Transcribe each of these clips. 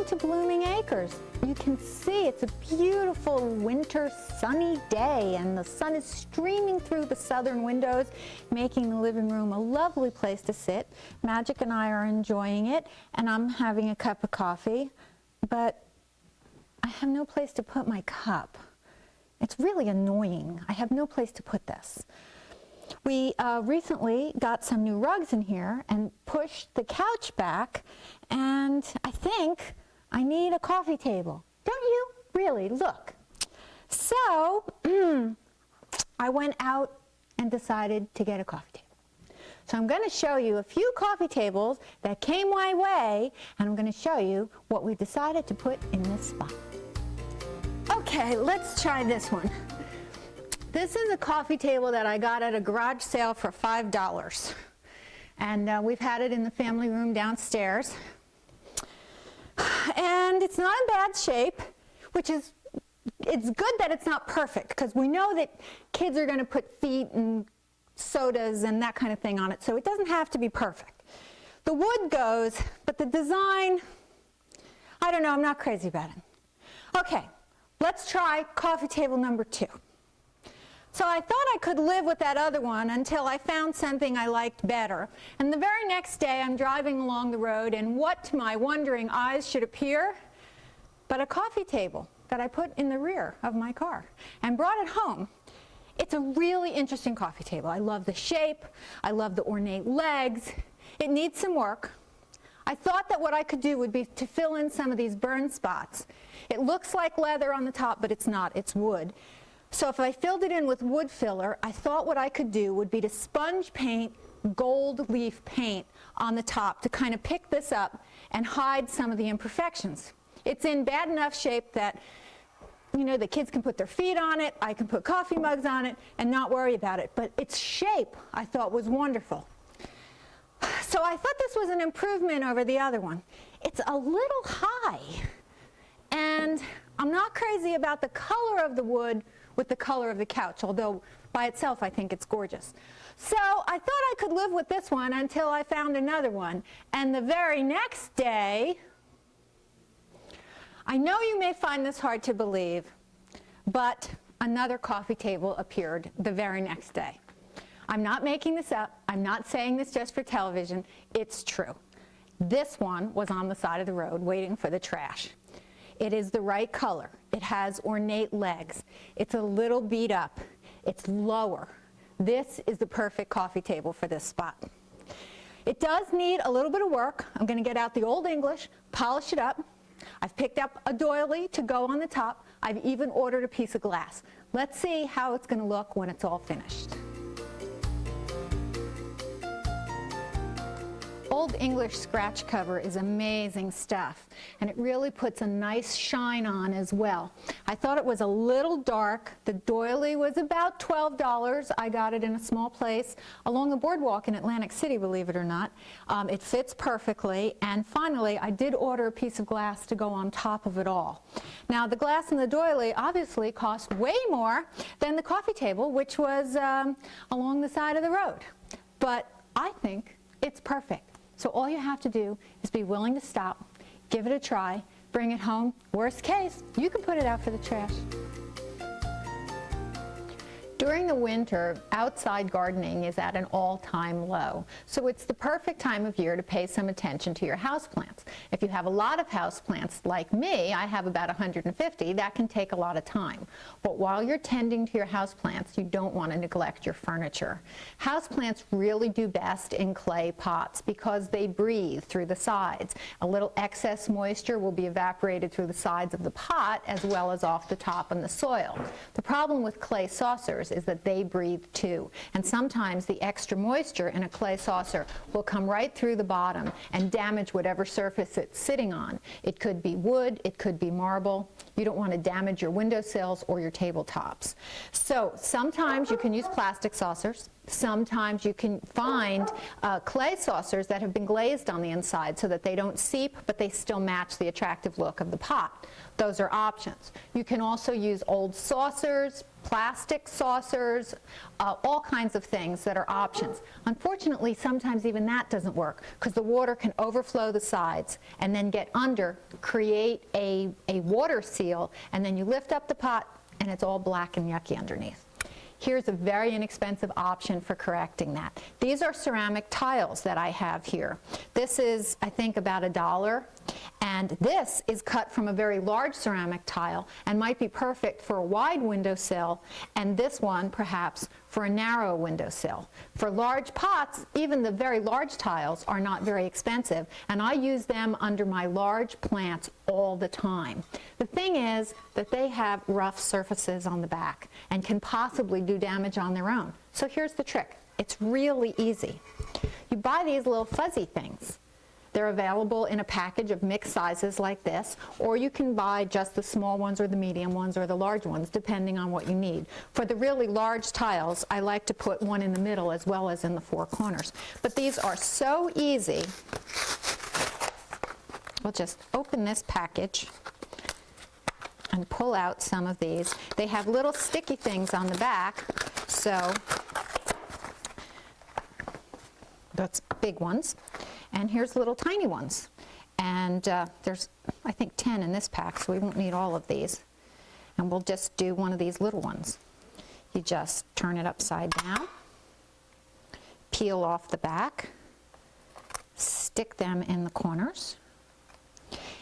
to Blooming Acres. You can see it's a beautiful winter sunny day, and the sun is streaming through the southern windows, making the living room a lovely place to sit. Magic and I are enjoying it, and I'm having a cup of coffee, but I have no place to put my cup. It's really annoying. I have no place to put this. We recently got some new rugs in here and pushed the couch back, and I think I need a coffee table. Don't you? Really, look. So I went out and decided to get a coffee table. So I'm going to show you a few coffee tables that came my way, and I'm going to show you what we decided to put in this spot. Okay, let's try this one. This is a coffee table that I got at a garage sale for $5. And we've had it in the family room downstairs. And it's not in bad shape, which is, it's good that it's not perfect, because we know that kids are going to put feet and sodas and that kind of thing on it, so it doesn't have to be perfect. The wood goes, but the design, I don't know, I'm not crazy about it. Okay, let's try coffee table number 2. So I thought I could live with that other one until I found something I liked better. And the very next day I'm driving along the road, and what to my wondering eyes should appear but a coffee table that I put in the rear of my car and brought it home. It's a really interesting coffee table. I love the shape. I love the ornate legs. It needs some work. I thought that what I could do would be to fill in some of these burn spots. It looks like leather on the top, but it's not. It's wood. So if I filled it in with wood filler, I thought what I could do would be to sponge paint gold leaf paint on the top to kind of pick this up and hide some of the imperfections. It's in bad enough shape that, you know, the kids can put their feet on it, I can put coffee mugs on it and not worry about it. But its shape, I thought, was wonderful. So I thought this was an improvement over the other one. It's a little high, and I'm not crazy about the color of the wood with the color of the couch, although by itself I think it's gorgeous. So I thought I could live with this one until I found another one. And the very next day, I know you may find this hard to believe, but another coffee table appeared the very next day. I'm not making this up. I'm not saying this just for television. It's true. This one was on the side of the road waiting for the trash. It is the right color. It has ornate legs. It's a little beat up. It's lower. This is the perfect coffee table for this spot. It does need a little bit of work. I'm going to get out the Old English, polish it up. I've picked up a doily to go on the top. I've even ordered a piece of glass. Let's see how it's going to look when it's all finished. Old English scratch cover is amazing stuff, and it really puts a nice shine on as well. I thought it was a little dark. The doily was about $12. I got it in a small place along the boardwalk in Atlantic City, believe it or not. It fits perfectly, and finally I did order a piece of glass to go on top of it all. Now the glass in the doily obviously cost way more than the coffee table, which was along the side of the road, but I think it's perfect. So all you have to do is be willing to stop, give it a try, bring it home. Worst case, you can put it out for the trash. During the winter, outside gardening is at an all-time low, so it's the perfect time of year to pay some attention to your houseplants. If you have a lot of houseplants, like me, I have about 150, that can take a lot of time. But while you're tending to your houseplants, you don't want to neglect your furniture. Houseplants really do best in clay pots because they breathe through the sides. A little excess moisture will be evaporated through the sides of the pot as well as off the top in the soil. The problem with clay saucers is that they breathe too, and sometimes the extra moisture in a clay saucer will come right through the bottom and damage whatever surface it's sitting on. It could be wood, it could be marble. You don't want to damage your windowsills or your tabletops. So sometimes you can use plastic saucers. Sometimes you can find clay saucers that have been glazed on the inside so that they don't seep, but they still match the attractive look of the pot. Those are options. You can also use old saucers, plastic saucers, all kinds of things that are options. Unfortunately, sometimes even that doesn't work because the water can overflow the sides and then get under, create a water seal, and then you lift up the pot and it's all black and yucky underneath. Here's a very inexpensive option for correcting that. These are ceramic tiles that I have here. This is, I think, about $1, and this is cut from a very large ceramic tile and might be perfect for a wide windowsill, and this one perhaps for a narrow windowsill. For large pots, even the very large tiles are not very expensive, and I use them under my large plants all the time. The thing is that they have rough surfaces on the back and can possibly do damage on their own. So here's the trick. It's really easy. You buy these little fuzzy things. They're available in a package of mixed sizes like this, or you can buy just the small ones or the medium ones or the large ones, depending on what you need. For the really large tiles, I like to put one in the middle as well as in the four corners. But these are so easy. We'll just open this package and pull out some of these. They have little sticky things on the back, so that's big ones. And here's little tiny ones. And there's, I think, 10 in this pack, so we won't need all of these. And we'll just do one of these little ones. You just turn it upside down, peel off the back, stick them in the corners.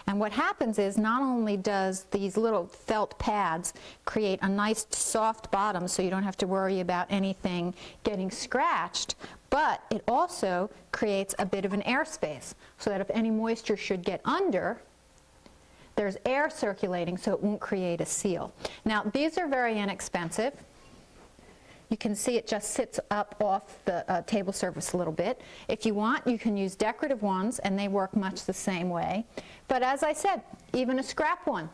And what happens is not only does these little felt pads create a nice soft bottom so you don't have to worry about anything getting scratched, but it also creates a bit of an airspace so that if any moisture should get under, there's air circulating so it won't create a seal. Now, these are very inexpensive. You can see it just sits up off the table surface a little bit. If you want, you can use decorative ones, and they work much the same way. But as I said, even a scrap one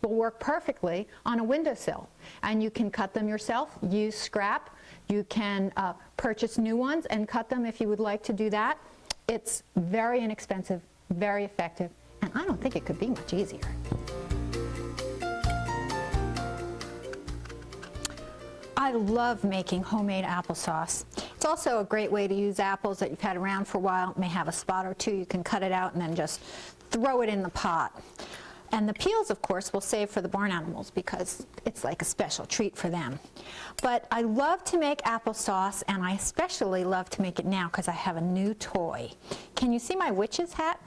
will work perfectly on a windowsill. And you can cut them yourself, use scrap. You can purchase new ones and cut them if you would like to do that. It's very inexpensive, very effective, and I don't think it could be much easier. I love making homemade applesauce. It's also a great way to use apples that you've had around for a while. It may have a spot or two. You can cut it out and then just throw it in the pot. And the peels, of course, we'll save for the barn animals because it's like a special treat for them. But I love to make applesauce, and I especially love to make it now because I have a new toy. Can you see my witch's hat?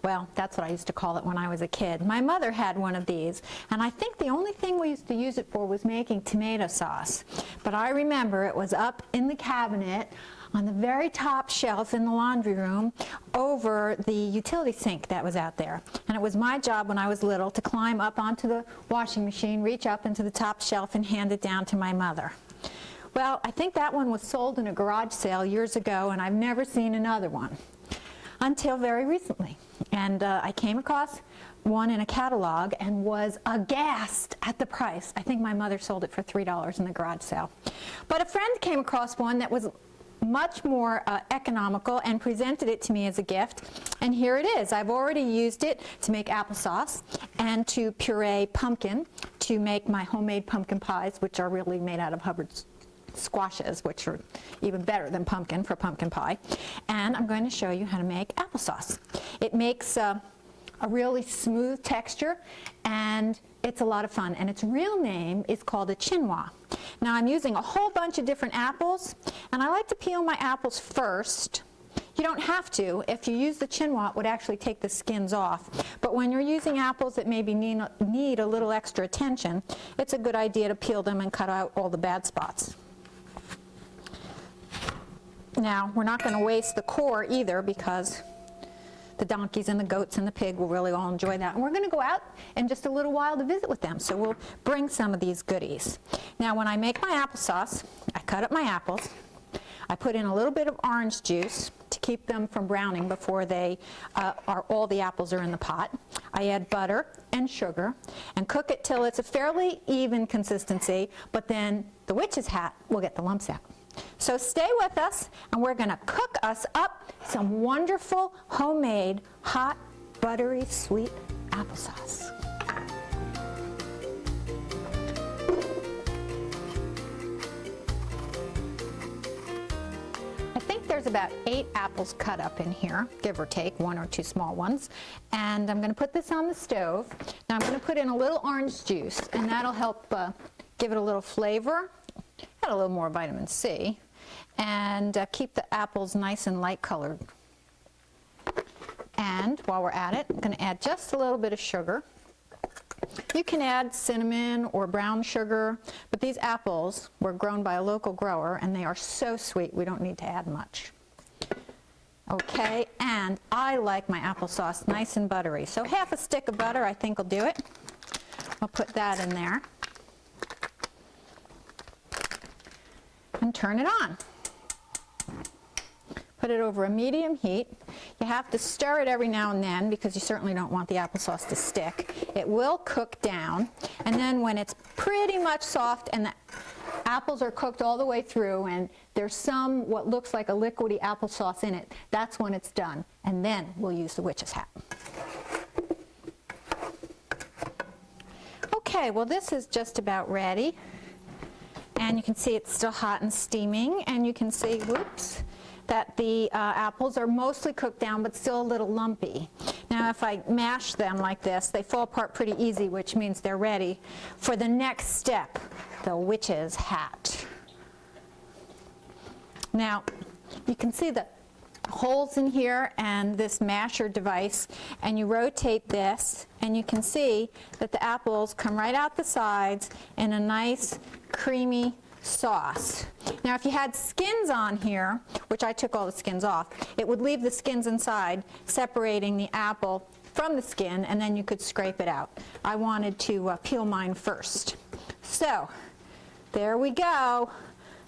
Well, that's what I used to call it when I was a kid. My mother had one of these, and I think the only thing we used to use it for was making tomato sauce. But I remember it was up in the cabinet on the very top shelf in the laundry room over the utility sink that was out there. And it was my job when I was little to climb up onto the washing machine, reach up into the top shelf, and hand it down to my mother. Well, I think that one was sold in a garage sale years ago, and I've never seen another one until very recently. And I came across one in a catalog and was aghast at the price. I think my mother sold it for $3 in the garage sale. But a friend came across one that was much more economical and presented it to me as a gift. And here it is. I've already used it to make applesauce and to puree pumpkin to make my homemade pumpkin pies, which are really made out of Hubbard's squashes, which are even better than pumpkin for pumpkin pie. And I'm going to show you how to make applesauce. It makes a really smooth texture, and it's a lot of fun. And its real name is called a Chinois. Now, I'm using a whole bunch of different apples, and I like to peel my apples first. You don't have to. If you use the Chinois, it would actually take the skins off. But when you're using apples that maybe need a little extra attention, it's a good idea to peel them and cut out all the bad spots. Now, we're not going to waste the core either because the donkeys and the goats and the pig will really all enjoy that. And we're going to go out in just a little while to visit with them, so we'll bring some of these goodies. Now, when I make my applesauce, I cut up my apples. I put in a little bit of orange juice to keep them from browning before they all the apples are in the pot. I add butter and sugar and cook it till it's a fairly even consistency, but then the witch's hat will get the lumps out. So stay with us, and we're going to cook us up some wonderful homemade hot, buttery, sweet applesauce. I think there's about 8 apples cut up in here, give or take, 1 or 2 small ones. And I'm going to put this on the stove. Now I'm going to put in a little orange juice, and that'll help give it a little flavor, add a little more vitamin C, and keep the apples nice and light colored. And while we're at it, I'm going to add just a little bit of sugar. You can add cinnamon or brown sugar, but these apples were grown by a local grower and they are so sweet we don't need to add much. Okay, and I like my applesauce nice and buttery, so half a stick of butter I think will do it. I'll put that in there and turn it on. Put it over a medium heat. You have to stir it every now and then because you certainly don't want the applesauce to stick. It will cook down, and then when it's pretty much soft and the apples are cooked all the way through and there's some what looks like a liquidy applesauce in it, that's when it's done, and then we'll use the witch's hat. Okay, well this is just about ready, and you can see it's still hot and steaming, and you can see, whoops, that the apples are mostly cooked down but still a little lumpy. Now if I mash them like this, they fall apart pretty easy, which means they're ready for the next step, the witch's hat. Now you can see the holes in here and this masher device, and you rotate this and you can see that the apples come right out the sides in a nice creamy sauce. Now if you had skins on here, which I took all the skins off, it would leave the skins inside, separating the apple from the skin, and then you could scrape it out. I wanted to peel mine first. So there we go,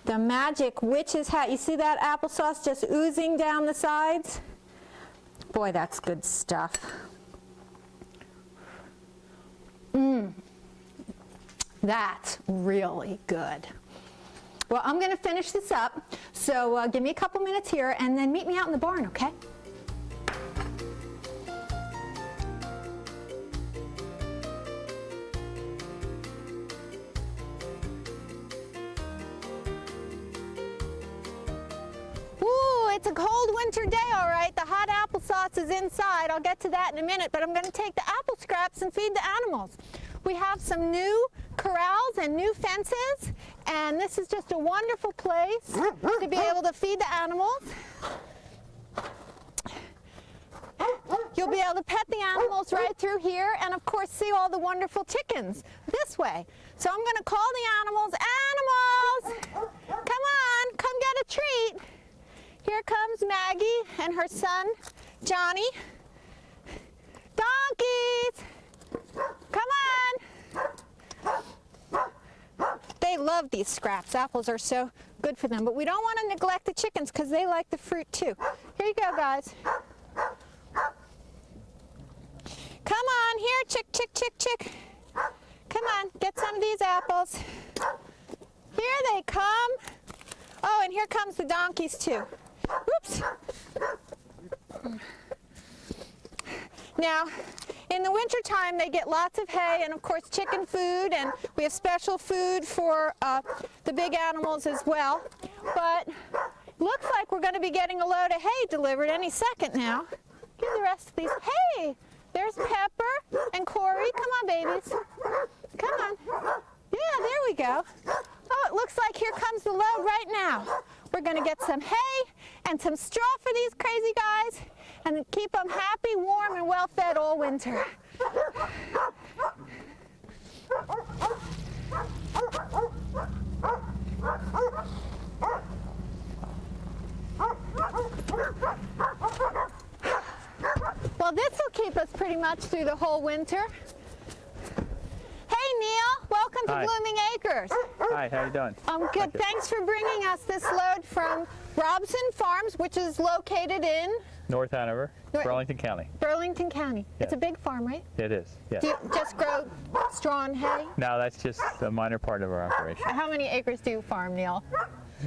the magic witch's hat. You see that applesauce just oozing down the sides? Boy, that's good stuff. That's really good. Well, I'm going to finish this up, so give me a couple minutes here and then meet me out in the barn, okay? Ooh, it's a cold winter day, all right. The hot applesauce is inside. I'll get to that in a minute, but I'm going to take the apple scraps and feed the animals. We have some new corrals and new fences, and this is just a wonderful place to be able to feed the animals. You'll be able to pet the animals right through here, and of course see all the wonderful chickens this way. So I'm going to call the animals. Animals! Come on, come get a treat. Here comes Maggie and her son, Johnny. Donkeys! Come on! They love these scraps. Apples are so good for them, but we don't want to neglect the chickens because they like the fruit too. Here you go, guys. Come on, here, chick, chick, chick, chick. Come on, get some of these apples. Here they come. Oh, and here comes the donkeys too. Whoops. Now, in the wintertime, they get lots of hay and, of course, chicken food, and we have special food for the big animals as well. But looks like we're going to be getting a load of hay delivered any second now. Give the rest of these. Hey, there's Pepper and Corey. Come on, babies. Come on. Yeah, there we go. Oh, it looks like here comes the load right now. We're going to get some hay and some straw for these crazy guys and keep them happy, warm, and well-fed all winter. Well, this will keep us pretty much through the whole winter. Hey, Neil. Welcome to Blooming Acres. Hi, how you doing? I'm good. Thanks for bringing us this load from Robson Farms, which is located in North Hanover, Burlington County. Burlington County. Yeah. It's a big farm, right? It is, yes. Do you just grow straw and hay? No, that's just a minor part of our operation. How many acres do you farm, Neil?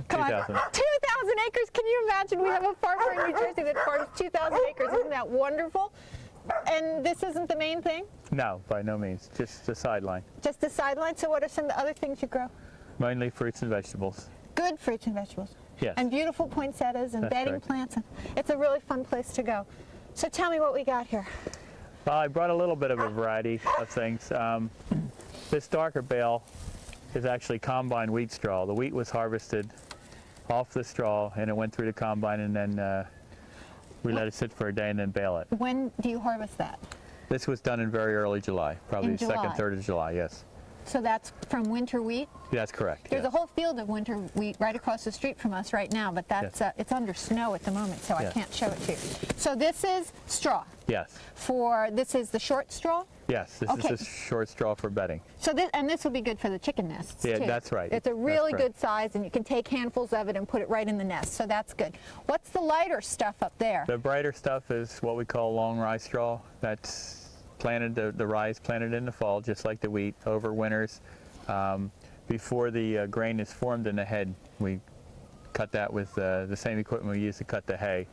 Come 2,000. on. 2,000 acres? Can you imagine? We have a farmer in New Jersey that farms 2,000 acres. Isn't that wonderful? And this isn't the main thing? No, by no means. Just the sideline. Just the sideline? So what are some of the other things you grow? Mainly fruits and vegetables. Good fruits and vegetables. Yes. and beautiful poinsettias and That's bedding correct. plants. And it's a really fun place to go. So tell me what we got here. Well, I brought a little bit of a variety of things. This darker bale is actually combine wheat straw. The wheat was harvested off the straw and it went through the combine, and then we let it sit for a day and then bale it. When do you harvest that? This was done in very early July, probably In the second, July. third of July, yes. So that's from winter wheat? That's correct. There's yes. a whole field of winter wheat right across the street from us right now, but that's it's under snow at the moment, so I Yes. can't show it to you. So this is straw. Yes, This is the short straw? yes, this Okay. is a short straw for bedding. So this will be good for the chicken nests Yeah, too. that's right. It's a That's really correct. good size, and you can take handfuls of it and put it right in the nest, so that's good. What's the lighter stuff up there? The brighter stuff is what we call long rye straw. That's planted, the rye is planted in the fall, just like the wheat, over winters. Before the grain is formed in the head, we cut that with the same equipment we use to cut the hay.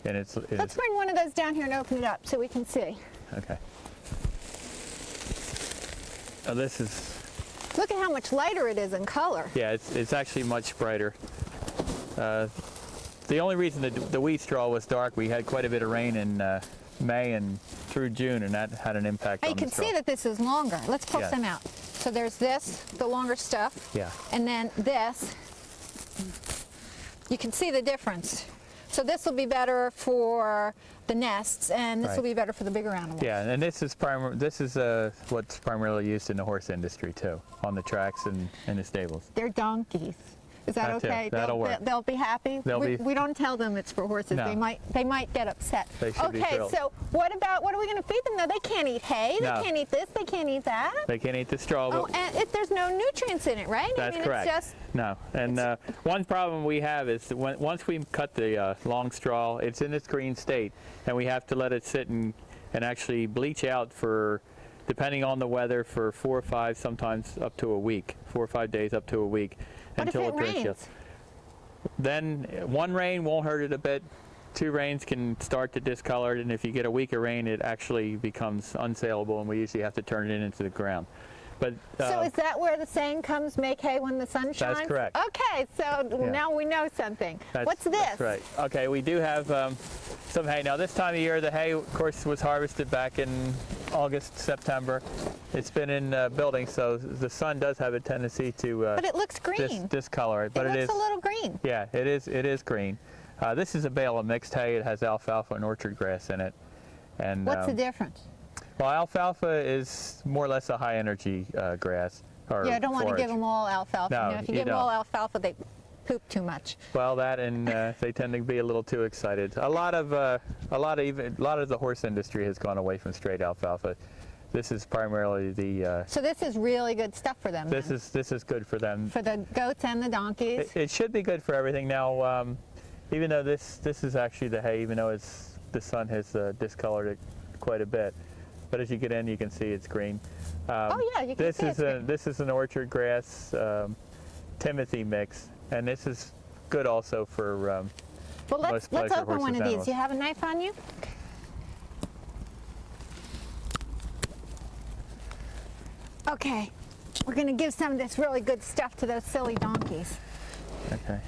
And Let's bring one of those down here and open it up so we can see. okay. Now this is, Look at how much lighter it is in color. yeah, it's actually much brighter. The only reason the wheat straw was dark, we had quite a bit of rain in May and through June, and that had an impact You on can the straw. see that this is longer. Let's pull Yes. some out. So there's this, the longer stuff. Yeah. And then this. You can see the difference. So this will be better for the nests, and this will Right. be better for the bigger animals. Yeah, and this is what's primarily used in the horse industry too, on the tracks and in the stables. They're donkeys. Is that That too. okay? That'll work. They'll be happy. They'll we, be- we don't tell them it's for horses. No. They might get upset. They should be okay, thrilled. so what are we going to feed them though? They can't eat hay. No. They can't eat this. They can't eat that. They can't eat the straw, but Oh, and there's no nutrients in it, right? that's I mean, correct. It's just No, and one problem we have is that once we cut the long straw, it's in its green state, and we have to let it sit and actually bleach out for, depending on the weather, for 4 or 5, sometimes up to a week, 4 or 5 days up to a week, what if until it turns yellow. rains? Then one rain won't hurt it a bit. 2 rains can start to discolor it, and if you get a week of rain, it actually becomes unsaleable, and we usually have to turn it into the ground. But So is that where the saying comes, make hay when the sun shines? That's correct. Okay, so Yeah. now we know something. What's this? That's right. Okay, we do have some hay. Now this time of year, the hay, of course, was harvested back in August, September. It's been in building, so the sun does have a tendency to But it looks green. discolor it. But it it looks is, a little green. yeah, it is green. This is a bale of mixed hay. It has alfalfa and orchard grass in it. And What's the difference? well, alfalfa is more or less a high energy grass. Or Yeah, I don't want to forage. give them all alfalfa. No, You know, if you you give them all don't. alfalfa, they poop too much. Well, that and they tend to be a little too excited. A lot of the horse industry has gone away from straight alfalfa. This is primarily the. So this is really good stuff for them. This then. is good for them. For the goats and the donkeys. It should be good for everything. Now, even though this is actually the hay, even though the sun has discolored it quite a bit, but as you get in, you can see it's green. Oh yeah, you can see it's green. This is an orchard grass Timothy mix, and this is good also for. Well, let's most pleasure open one horses of these. animals. Do you have a knife on you? Okay, we're going to give some of this really good stuff to those silly donkeys. Okay.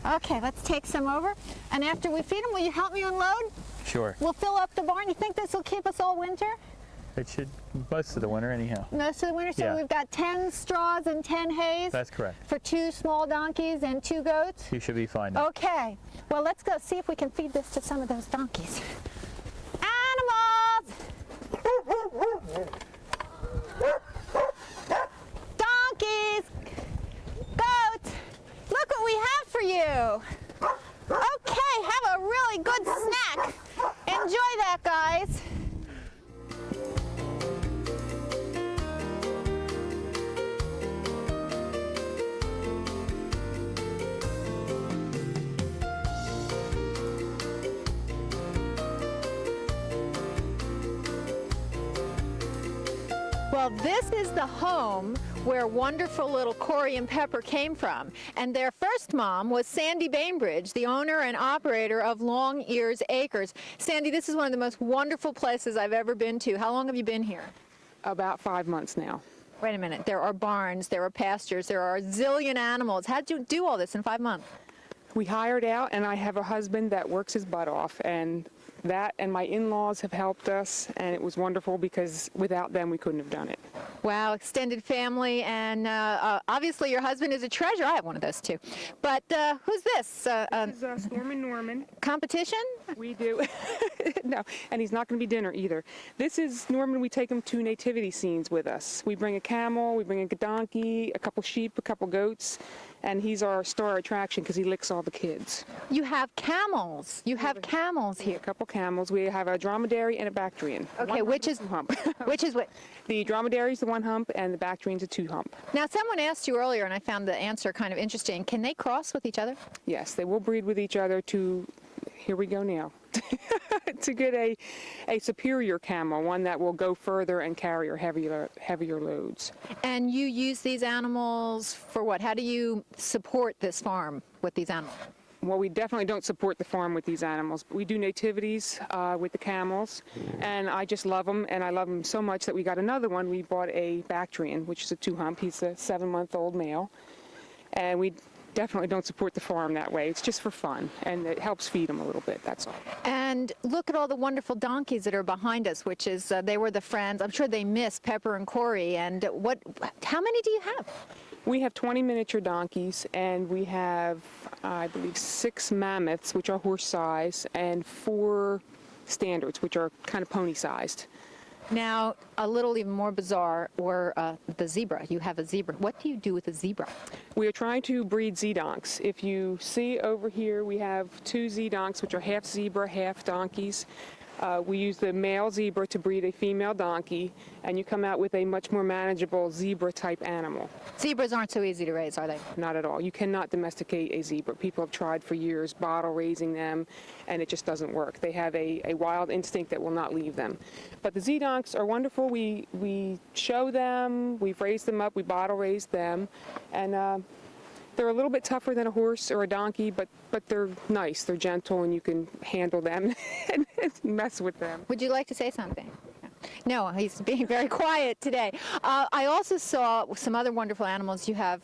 Okay, let's take some over. And after we feed them, will you help me unload? Sure. We'll fill up the barn. You think this will keep us all winter? It should most of the winter anyhow. Most of the winter? So Yeah. we've got 10 straws and 10 hays That's correct. for 2 small donkeys and 2 goats? You should be fine now. Okay, well, let's go see if we can feed this to some of those donkeys. Animals! Donkeys! Goats! Look what we have for you! Okay, have a really good snack. Enjoy that, guys. Well, this is the home where wonderful little Corey and Pepper came from. And their first mom was Sandy Bainbridge, the owner and operator of Long Ears Acres. Sandy, this is one of the most wonderful places I've ever been to. How long have you been here? About 5 months now. Wait a minute. There are barns, there are pastures, there are a zillion animals. How'd you do all this in 5 months? We hired out, and I have a husband that works his butt off, and that and my in-laws have helped us, and it was wonderful because without them we couldn't have done it. Wow, extended family, and obviously your husband is a treasure. I have one of those too. But who's this? This is Storm and Norman. Competition? We do. No, and he's not going to be dinner either. This is Norman. We take him to nativity scenes with us. We bring a camel, we bring a donkey, a couple sheep, a couple goats, and he's our star attraction because he licks all the kids. You have camels. You have camels A here. couple camels. We have a dromedary and a Bactrian. Okay, which is hump? which is what? The dromedary is the one hump, and the Bactrian's a two hump. Now, someone asked you earlier, and I found the answer kind of interesting. Can they cross with each other? Yes, they will breed with each other to, here we go now, to get a superior camel, one that will go further and carry heavier loads. And you use these animals for what? How do you support this farm with these animals? Well, we definitely don't support the farm with these animals. We do nativities with the camels, and I just love them, and I love them so much that we got another one. We bought a Bactrian, which is a two hump. He's a 7-month-old male, and we definitely don't support the farm that way. It's just for fun, and it helps feed them a little bit, that's all. And look at all the wonderful donkeys that are behind us, which is, they were the friends. I'm sure they miss Pepper and Corey. And how many do you have? We have 20 miniature donkeys, and we have, I believe, 6 mammoths, which are horse size, and 4 standards, which are kind of pony sized. Now, a little even more bizarre, or the zebra. You have a zebra. What do you do with a zebra? We are trying to breed Z-donks. If you see over here, we have 2 Z-donks, which are half zebra, half donkeys. We use the male zebra to breed a female donkey, and you come out with a much more manageable zebra-type animal. Zebras aren't so easy to raise, are they? Not at all. You cannot domesticate a zebra. People have tried for years bottle raising them, and it just doesn't work. They have a wild instinct that will not leave them. But the Z-donks are wonderful. We show them, we've raised them up, we bottle raised them, and they're a little bit tougher than a horse or a donkey, but they're nice. They're gentle, and you can handle them and mess with them. Would you like to say something? No, he's being very quiet today. I also saw some other wonderful animals. You have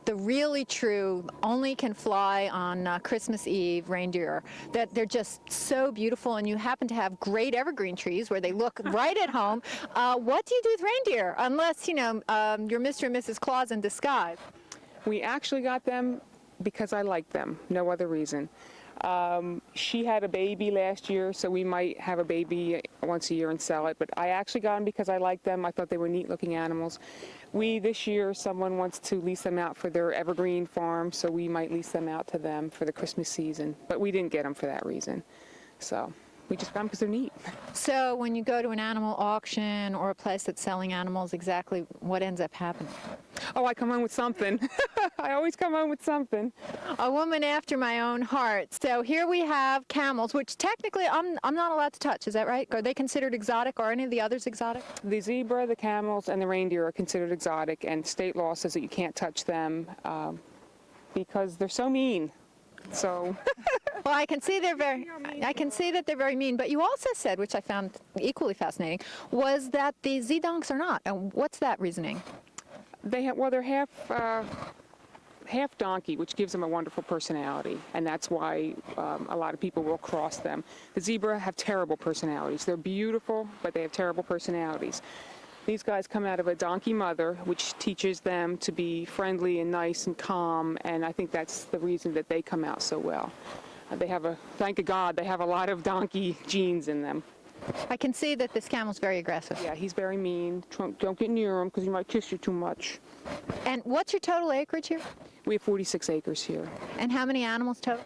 the really true, only can fly on Christmas Eve reindeer. That they're just so beautiful, and you happen to have great evergreen trees where they look right at home. What do you do with reindeer? Unless, you're Mr. and Mrs. Claus in disguise. We actually got them because I like them, no other reason. She had a baby last year, so we might have a baby once a year and sell it, but I actually got them because I like them. I thought they were neat looking animals. This year, someone wants to lease them out for their evergreen farm, so we might lease them out to them for the Christmas season, but we didn't get them for that reason. So we just got them because they're neat. So when you go to an animal auction or a place that's selling animals, exactly what ends up happening? Oh, I come home with something. I always come home with something. A woman after my own heart. So here we have camels, which technically I'm not allowed to touch. Is that right? Are they considered exotic, or any of the others exotic? The zebra, the camels, and the reindeer are considered exotic, and state law says that you can't touch them because they're so mean. So. Well, I can see that they're very mean. But you also said, which I found equally fascinating, was that the Z-donks are not. And what's that reasoning? They're half donkey, which gives them a wonderful personality, and that's why a lot of people will cross them. The zebra have terrible personalities. They're beautiful, but they have terrible personalities. These guys come out of a donkey mother, which teaches them to be friendly and nice and calm, and I think that's the reason that they come out so well. Thank God, they have a lot of donkey genes in them. I can see that this camel's very aggressive. Yeah, he's very mean. Don't get near him because he might kiss you too much. And what's your total acreage here? We have 46 acres here. And how many animals total?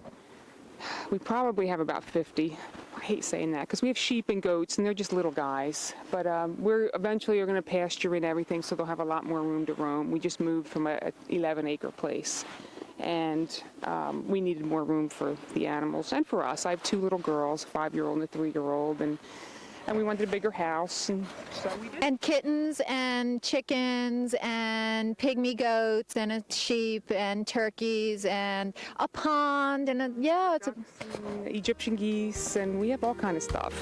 We probably have about 50. I hate saying that because we have sheep and goats, and they're just little guys. But we're eventually going to pasture in everything, so they'll have a lot more room to roam. We just moved from a 11-acre place, and we needed more room for the animals and for us. I have 2 little girls, a 5-year-old and a 3-year-old, and we wanted a bigger house, and so we did. And kittens and chickens and pygmy goats and a sheep and turkeys and a pond and it's a... Egyptian geese, and we have all kind of stuff.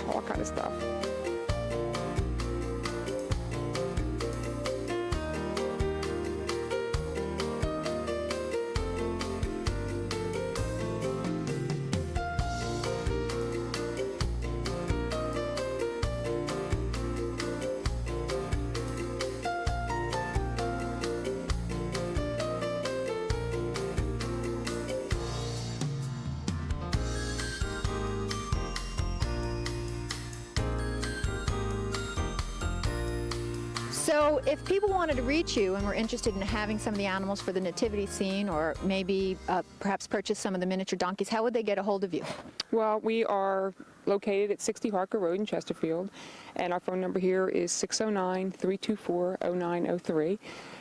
So if people wanted to reach you and were interested in having some of the animals for the nativity scene, or maybe perhaps purchase some of the miniature donkeys, how would they get a hold of you? Well, we are located at 60 Harker Road in Chesterfield, and our phone number here is 609-324-0903.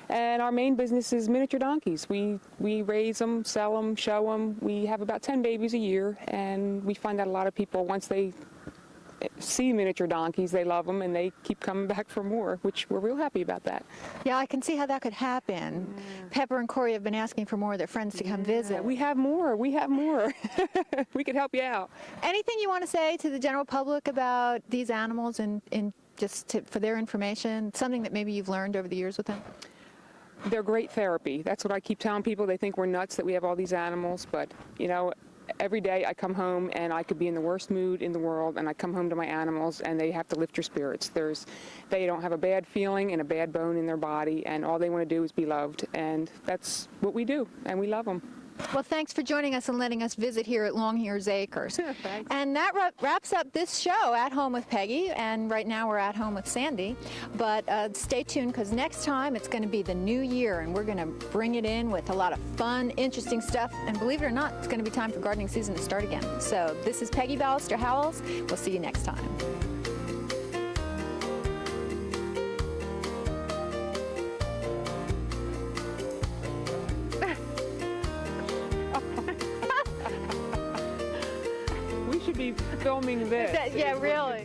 And our main business is miniature donkeys. We raise them, sell them, show them. We have about 10 babies a year, and we find that a lot of people, once they see miniature donkeys, they love them and they keep coming back for more, which we're real happy about that. Yeah, I can see how that could happen. Pepper and Corey have been asking for more of their friends to come visit. We have more. We have more. We could help you out. Anything you want to say to the general public about these animals and for their information, something that maybe you've learned over the years with them? They're great therapy. That's what I keep telling people. They think we're nuts that we have all these animals, but you know, every day I come home and I could be in the worst mood in the world, and I come home to my animals and they have to lift your spirits. They don't have a bad feeling and a bad bone in their body, and all they want to do is be loved, and that's what we do, and we love them. Well, thanks for joining us and letting us visit here at Longhairs Acres. Thanks. And that wraps up this show, At Home with Peggy, and right now we're at home with Sandy. But stay tuned, because next time it's going to be the new year, and we're going to bring it in with a lot of fun, interesting stuff. And believe it or not, it's going to be time for gardening season to start again. So this is Peggy Ballister Howells. We'll see you next time. We should be filming this. Yeah, really.